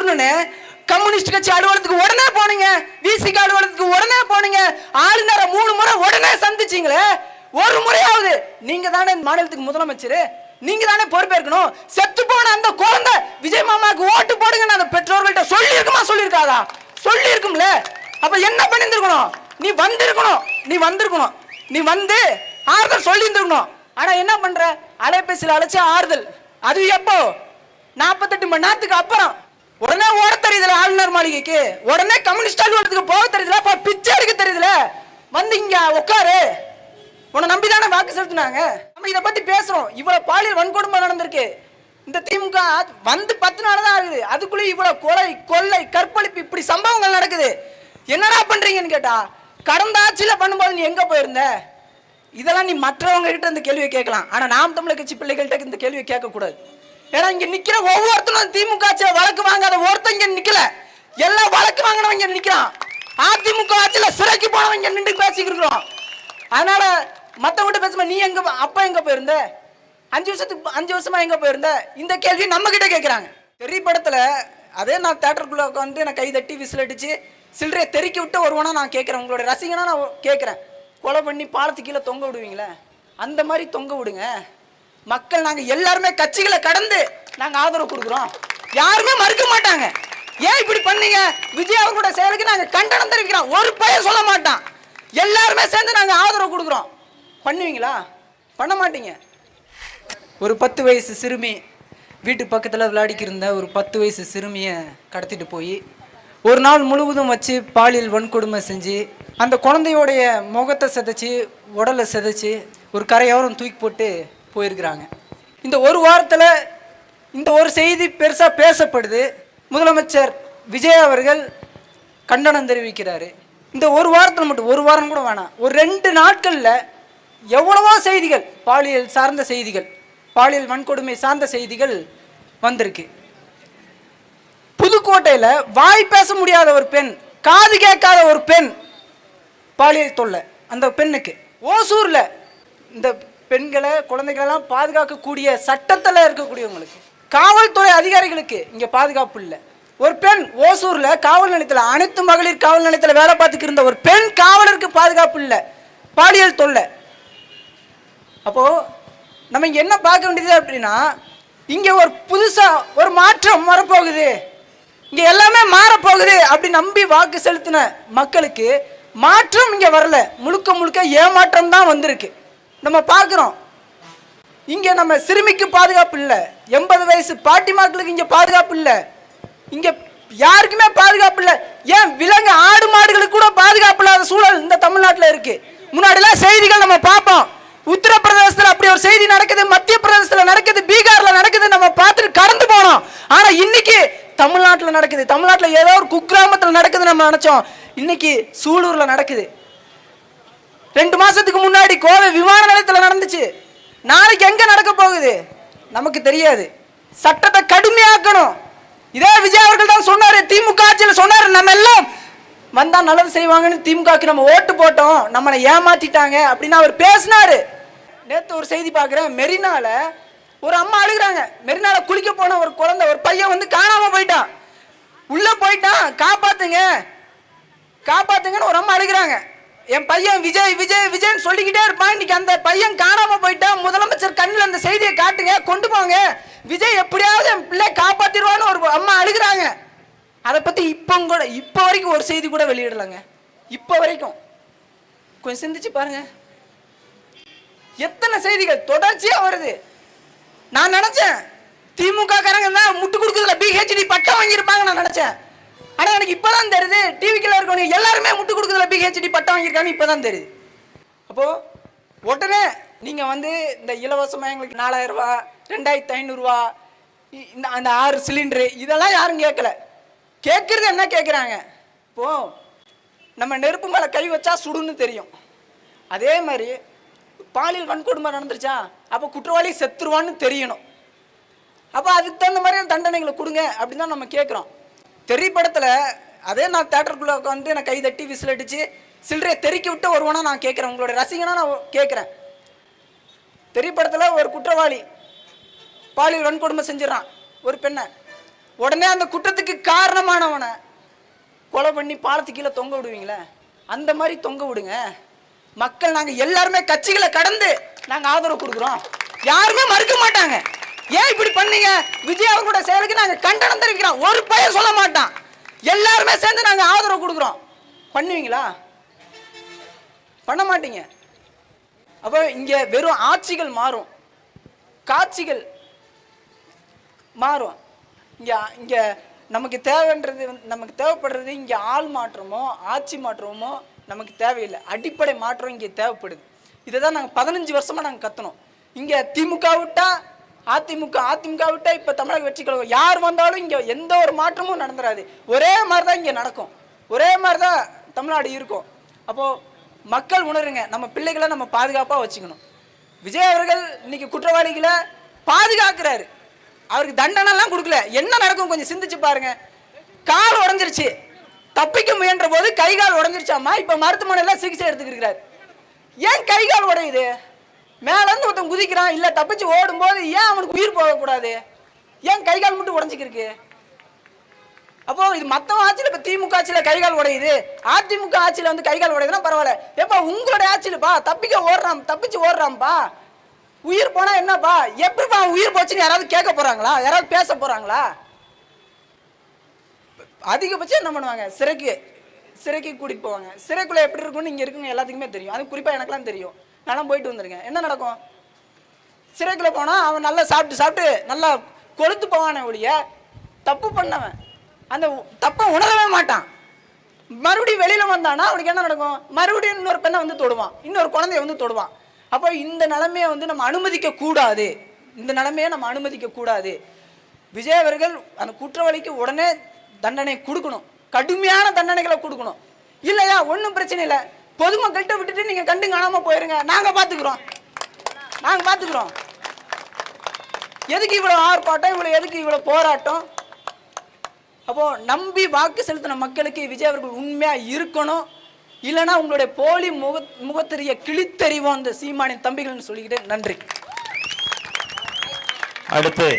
தூக்கணும்னு communist கட்சி அலுவலகத்துக்கு உடனே போனீங்க, விசிக அலுவலகத்துக்கு உடனே போனீங்க, ஆளுநரை 3 முறை உடனே சந்திச்சீங்களே. ஒரு முறையாவது நீங்க தானே மாநிலத்துக்கு முதலமைச்சர், நீங்க தானே பொறுப்பேற்கணும். செத்து போன அந்த குழந்தை விஜய் மாமாவுக்கு ஓட்டு போடுங்க அந்த பெற்றோர்கள்ட்ட சொல்லி இருக்குமா? சொல்லியிருக்காதா? சொல்லி இருக்கும்ல. அப்ப என்ன பண்ணிருக்கணும்? நீ வந்திருக்கணும். நீ வந்து ஆறுதல் சொல்லி இருந்திருக்கணும். ஆனா என்ன பண்ற? அலைபேசியில் அழைச்ச ஆறுதல். அது எப்போ? 48 மணி நேரத்துக்கு அப்புறம். உடனே ஓட தெரியுதுல ஆளுநர் மாளிகைக்கு, உடனே கம்யூனிஸ்ட் அலுவலகத்துக்கு போக தெரியுதுல, அப்ப பிச்சை எடுக்க தெரியுதுல. வந்து இங்க உட்காரு, உன்னை நம்பிதானே வாக்கு செலுத்தினாங்க. நம்ம இதை பத்தி பேசுறோம். இவ்வளவு பாலியல் வன்கொடுமை நடந்திருக்கு. இந்த திமுக வந்து 10 நாள் தான் ஆகுது, அதுக்குள்ள இவ்வளவு கொலை, கொள்ளை, கற்பழிப்பு, இப்படி சம்பவங்கள் நடக்குது. என்னடா பண்றீங்கன்னு கேட்டா, கடந்த ஆட்சியில பண்ணும்போது நீ எங்க போயிருந்த? இதெல்லாம் நீ மற்றவங்க கிட்ட இந்த கேள்வியை கேட்கலாம். ஆனா நாம் தமிழர் கட்சி பிள்ளைகள்கிட்ட இந்த கேள்வியை கேட்க கூடாது. ஏன்னா இங்க நிக்கிற ஒவ்வொருத்தரும் திமுக ஆட்சியில வழக்கு வாங்காத ஒருத்தன் இங்க நிக்கல. எல்லாம் வழக்கு வாங்கினவங்க நிக்கிறான். அதிமுக ஆட்சியில சிறைக்கு போனவங்க நின்று பேசிக்கிட்டு இருக்கிறோம். அதனால மத்தவங்கிட்ட பேசுமா, நீ எங்க அப்பா எங்க போயிருந்த? 5 வருஷமா எங்க போயிருந்த? இந்த கேள்வி நம்ம கிட்ட கேட்கிறாங்க. திரைப்படத்துல அதே நான் தியேட்டருக்குள்ள வந்து நான் கை தட்டி விசில் அடிச்சு சில்லறையை தெறிக்கி விட்டு ஒருவனா நான் கேட்கிறேன். உங்களோட ரசிகனா நான் கேட்கிறேன், கொலை பண்ணி பாலத்துக்கு கீழே தொங்க விடுவீங்களே, அந்த மாதிரி தொங்க விடுங்க. மக்கள் நாங்க எல்லாருமே கட்சிகளை கடந்து நாங்க ஆதரவு கொடுக்குறோம். யாருமே மறுக்க மாட்டாங்க. ஏன் இப்படி பண்ணீங்க? விஜய் அவர்களோட செயலுக்கு நாங்க கண்டனம் தெரிவிக்கிறோம். ஒரு பையன் சொல்ல மாட்டான். எல்லாருமே சேர்ந்து நாங்க ஆதரவு கொடுக்குறோம். பண்ணுவீங்களா? பண்ண மாட்டீங்க. ஒரு 10 வயசு சிறுமி வீட்டு பக்கத்தில் விளையாடிக்கு இருந்த ஒரு 10 வயசு சிறுமியை கடத்திட்டு போய் ஒரு நாள் முழுவதும் வச்சு பாலியல் வன்கொடுமை செஞ்சு அந்த குழந்தையோடைய முகத்தை சிதைச்சி உடலை சிதைச்சி ஒரு கரையோரம் தூக்கி போட்டு போயிருக்கிறாங்க. இந்த ஒரு வாரத்தில் இந்த ஒரு செய்தி பெருசாக பேசப்படுது. முதலமைச்சர் விஜய் அவர்கள் கண்டனம் தெரிவிக்கிறாரு. இந்த ஒரு வாரத்தில் மட்டும், ஒரு வாரம் கூட வேணாம், ஒரு 2 நாட்களில் எவ்வளவோ செய்திகள், பாலியல் சார்ந்த செய்திகள், பாலியல் வன்கொடுமை சார்ந்த செய்திகள் வந்திருக்கு. புதுக்கோட்டையில் வாய் பேச முடியாத ஒரு பெண், காது கேட்காத ஒரு பெண் பாலியல் தொல்லை அந்த பெண்ணுக்கு. ஓசூரில் இந்த பெண்களை குழந்தைகளெல்லாம் பாதுகாக்கக்கூடிய சட்டத்தில் இருக்கக்கூடியவங்களுக்கு, காவல்துறை அதிகாரிகளுக்கு இங்கே பாதுகாப்பு இல்லை. ஒரு பெண் ஓசூரில் காவல் நிலையத்தில், அனைத்து மகளிர் காவல் நிலையத்தில் வேலை பார்த்துக்கு இருந்த ஒரு பெண் காவலருக்கு பாதுகாப்பு இல்லை, பாலியல் தொல்லை. அப்போது நம்ம இங்கே என்ன பார்க்க வேண்டியது அப்படின்னா, இங்கே ஒரு புதுசாக ஒரு மாற்றம் வரப்போகுது, இங்கே எல்லாமே மாறப்போகுது அப்படி நம்பி வாக்கு செலுத்தின மக்களுக்கு மாற்றம் இங்கே வரல, முழுக்க முழுக்க ஏமாற்றம் தான் வந்திருக்கு. நம்ம பார்க்குறோம், இங்கே நம்ம சிறுமிக்கு பாதுகாப்பு இல்லை, 80 வயசு பாட்டிமாக்களுக்கு இங்கே பாதுகாப்பு இல்லை, இங்கே யாருக்குமே பாதுகாப்பு இல்லை. ஏன் விலங்கு ஆடு மாடுகளுக்கு கூட பாதுகாப்பு இல்லாத சூழல் இந்த தமிழ்நாட்டில் இருக்கு. முன்னாடிலாம் செய்திகள் நம்ம பார்ப்போம், உத்தரப்பிரதேசத்தில் அப்படி ஒரு செய்தி நடக்குது, மத்திய பிரதேசத்தில் நடக்குது, பீகாரில் நடக்குது, நம்ம பார்த்துட்டு கடந்து போனோம். ஆனால் இன்னைக்கு தமிழ்நாட்டில் நடக்குது. தமிழ்நாட்டில் ஏதோ ஒரு குக்கிராமத்தில் நடக்குது நம்ம நினைச்சோம், இன்னைக்கு சூலூரில் நடக்குது. 2 மாசத்துக்கு முன்னாடி கோவை விமான நிலையத்தில் நடந்துச்சு. நாளைக்கு எங்க நடக்க போகுது நமக்கு தெரியாது. சட்டத்தை கடுமையாக்கணும். இதே விஜய் அவர்கள் தான் சொன்னாரு, திமுக ஆட்சியில் சொன்னாரு, நம்ம எல்லாம் வந்தா நல்லது செய்வாங்கன்னு திமுகக்கு நம்ம ஓட்டு போட்டோம், நம்மளை ஏமாத்திட்டாங்க அப்படின்னு அவர் பேசினாரு. நேற்று ஒரு செய்தி பார்க்குறேன், மெரினால ஒரு அம்மா அழுகிறாங்க. மெரினால குளிக்க போன ஒரு குழந்தை, ஒரு பையன் வந்து காணாம போயிட்டான், உள்ள போயிட்டான், காப்பாத்துங்க காப்பாத்துங்கன்னு ஒரு அம்மா அழுகிறாங்க. என் பையன் விஜய் விஜய் விஜய்ன்னு சொல்லிக்கிட்டே இருப்பான். இன்னைக்கு அந்த பையன் காணாம போயிட்டான், முதலமைச்சர் கண்ணில் அந்த செய்தியை காட்டுங்க, கொண்டு போங்க, விஜய் எப்படியாவது என் பிள்ளை காப்பாத்திடுவான்னு ஒரு அம்மா அழுகிறாங்க. அதை பத்தி இப்போ வரைக்கும் ஒரு செய்தி கூட வெளியிடலாங்க. இப்போ வரைக்கும் கொஞ்சம் சிந்திச்சு பாருங்க, எத்தனை செய்திகள் தொடர்ச்சியா வருது. நான் நினைச்சேன் திமுக காரங்க தான் முட்டு கொடுக்குறதுல பிஹெச்டி பட்டம் வாங்கியிருப்பாங்க நான் நினைச்சேன். ஆனா எனக்கு இப்பதான் தெரியுது, டிவிக்குள்ள இருக்கவங்க எல்லாருமே முட்டு கொடுக்குறதுல பிஹெச்டி பட்டம் வாங்கியிருக்காங்க, இப்பதான் தெரியுது. அப்போ உடனே நீங்க வந்து இந்த இலவசமா எங்களுக்கு 4000 ரூபாய், 2500 ரூபாய், இந்த அந்த 6 சிலிண்டரு, இதெல்லாம் யாரும் கேட்கல. கேட்கறது என்ன கேட்குறாங்க? இப்போ நம்ம நெருப்பு மேலே கை வச்சா சுடுன்னு தெரியும். அதே மாதிரி பாலியல் வன்கொடுமை நடந்துருச்சா, அப்போ குற்றவாளி செத்துருவான்னு தெரியணும். அப்போ அதுக்கு தகுந்த மாதிரி தண்டனைகளை கொடுங்க அப்படின்னு தான் நம்ம கேட்குறோம். திரைப்படத்தில் அதே நான் தியேட்டருக்குள்ளே வந்து நான் கை தட்டி விசில் அடித்து சில்லறையை தெறிக்கி விட்டு ஒருவனா நான் கேட்குறேன், உங்களோட ரசிகனா நான் கேட்குறேன். திரைப்படத்தில் ஒரு குற்றவாளி பாலியல் வன்கொடுமை செஞ்சிடறான் ஒரு பெண்ணை, உடனே அந்த குற்றத்துக்கு காரணமானவனை கொலை பண்ணி பாலத்துக்கு கீழே தொங்க விடுவீங்களே, அந்த மாதிரி தொங்க விடுங்க. மக்கள் நாங்க எல்லாருமே கட்சிகளை கடந்து நாங்க ஆதரவு கொடுக்குறோம், யாருமே மறுக்க மாட்டாங்க. ஏன் இப்படி பண்ணீங்க? விஜய் அவர்களோட செயலுக்கு நாங்க கண்டனம் தெரிவிக்கிறோம், ஒரு பையன் சொல்ல மாட்டான். எல்லாருமே சேர்ந்து நாங்க ஆதரவு கொடுக்குறோம். பண்ணுவீங்களா? பண்ண மாட்டீங்க. அப்போ இங்க வெறும் ஆட்சிகள் மாறும், காட்சிகள் மாறும். இங்க நமக்கு தேவைன்றது, நமக்கு தேவைப்படுறது இங்க ஆள் மாற்றமோ ஆட்சி மாற்றமோ நமக்கு தேவையில்லை. அடிப்படை மாற்றம் இங்கே தேவைப்படுது. இதை தான் நாங்கள் 15 வருஷமா நாங்கள் கத்தணும். இங்க திமுக விட்டா அதிமுக, அதிமுக விட்டா இப்ப தமிழக வெற்றி கழகம், யார் வந்தாலும் இங்க எந்த ஒரு மாற்றமும் நடந்துராது. ஒரே மாதிரி தான் இங்க நடக்கும், ஒரே மாதிரி தான் தமிழ்நாடு இருக்கும். அப்போ மக்கள் உணருங்க, நம்ம பிள்ளைகளை நம்ம பாதுகாப்பா வச்சுக்கணும். விஜய் அவர்கள் இன்னைக்கு குற்றவாளிகளை பாதுகாக்கிறாரு, அவருக்கு தண்டனை எல்லாம் கொடுக்கல. என்ன நடக்கும் கொஞ்சம் சிந்திச்சு பாருங்க. கால் உடஞ்சிருச்சு, தப்பிக்க முயன்ற போது கை கால் உடஞ்சிருச்சாமா, இப்ப மருத்துவமனையில சிகிச்சை எடுத்துக்கிறாரு. ஏன் கை கால் உடையுது? மேல இருந்து ஒருத்தன் குதிக்கிறான், இல்ல தப்பிச்சு ஓடும் போது ஏன் அவனுக்கு உயிர் போகக்கூடாது? ஏன் கை கால் மட்டும் உடஞ்சிருக்கு? அப்போ இது மத்த ஆட்சியில, இப்ப திமுக ஆட்சியில கை கால் உடையுது, அதிமுக ஆட்சியில வந்து கை கால் உடையுதுன்னா பரவாயில்ல. எப்ப உங்களுடைய ஆட்சியிலப்பா தப்பிக்க ஓடுறான், தப்பிச்சு ஓடுறான்ப்பா, உயிர் போனா என்னப்பா, எப்படிப்பா உயிர் போச்சுன்னு யாராவது கேட்க போறாங்களா? யாராவது பேச போறாங்களா? அதிகபட்சம் என்ன பண்ணுவாங்க, சிறைக்கு கூட்டிட்டு போவாங்க. சிறைக்குள்ள எப்படி இருக்கும்னு இங்க இருக்குங்க எல்லாத்துக்குமே தெரியும், அது குறிப்பா எனக்கெல்லாம் தெரியும். நான் போயிட்டு வந்துருக்கேன். என்ன நடக்கும்? சிறைக்குள்ள போனா அவன் நல்லா சாப்பிட்டு நல்லா கொளுத்து போவானே ஒழிய, தப்பு பண்ணவன் அந்த தப்பை உணரவே மாட்டான். மறுபடியும் வெளியில வந்தானா அவனுக்கு என்ன நடக்கும்? மறுபடியும் இன்னொரு பெண்ணை வந்து தொடுவான், இன்னொரு குழந்தைய வந்து தொடுவான். அப்போ இந்த நிலைமையை வந்து நம்ம அனுமதிக்க கூடாது, இந்த நிலைமையை நம்ம அனுமதிக்க கூடாது. விஜய் அவர்கள் அந்த குற்றவாளிக்கு உடனே தண்டனை கொடுக்கணும், கடுமையான தண்டனைகளை கொடுக்கணும். இல்லையா ஒன்றும் பிரச்சனை இல்லை, பொதுமக்கள்கிட்ட விட்டுட்டு நீங்க கண்டு காணாம போயிருங்க, நாங்க பாத்துக்கிறோம். எதுக்கு இவ்வளவு ஆர்ப்பாட்டம், எதுக்கு இவ்வளவு போராட்டம்? அப்போ நம்பி வாக்கு செலுத்தின மக்களுக்கு விஜய் அவர்கள் உண்மையா இருக்கணும். இல்லைன்னா உங்களுடைய போலி முகத்தெரிய கிழித்தறிவோம் அந்த சீமானின் தம்பிகள்னு சொல்லிக்கிட்டு நன்றி. அடுத்து